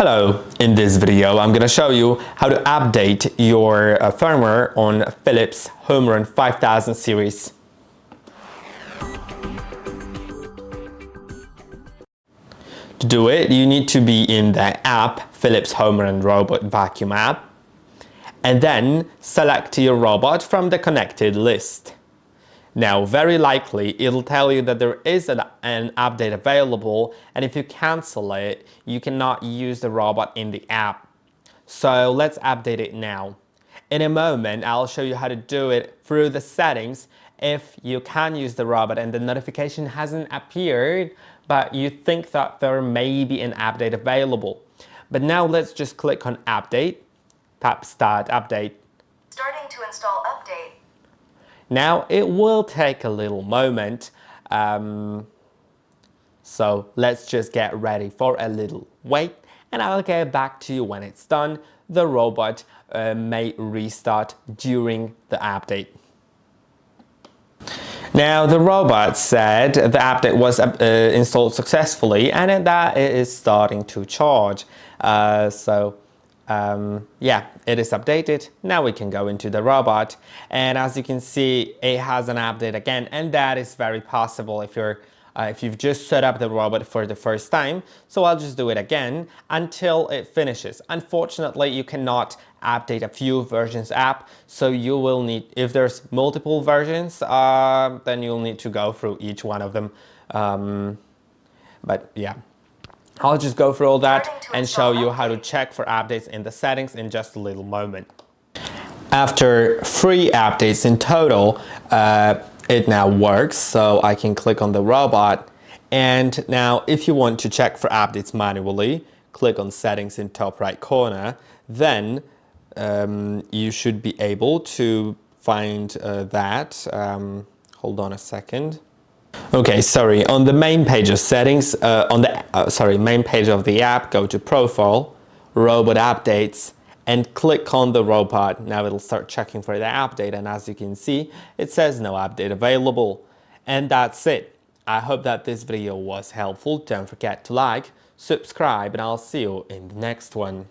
Hello, in this video I'm going to show you how to update your firmware on Philips HomeRun 5000 series. To do it, you need to be in the app Philips HomeRun Robot Vacuum app, and then select your robot from the connected list. Now, very likely, it'll tell you that there is an update available, and if you cancel it, you cannot use the robot in the app. So let's update it now. In a moment, I'll show you how to do it through the settings if you can use the robot and the notification hasn't appeared, but you think that there may be an update available. But now let's just click on Update, tap Start Update. Starting to install update. Now it will take a little moment, so let's just get ready for a little wait, and I'll get back to you when it's done. The robot may restart during the update. Now the robot said the update was installed successfully and that it is starting to charge. Yeah, it is updated. Now we can go into the robot, and as you can see, it has an update again, and that is very possible if you've just set up the robot for the first time. So I'll just do it again until it finishes. Unfortunately, you cannot update a few versions app, so you will need, if there's multiple versions, then you'll need to go through each one of them. But yeah, I'll just go through all that and show you how to check for updates in the settings in just a little moment. After 3 updates in total, it now works, so I can click on the robot. And now if you want to check for updates manually, click on settings in top right corner. Then you should be able to find that. Hold on a second. Okay, sorry, on the main page of settings, main page of the app, go to Profile, Robot Updates, and click on the robot. Now it'll start checking for the update, and as you can see, it says no update available. And that's it. I hope that this video was helpful. Don't forget to like, subscribe, and I'll see you in the next one.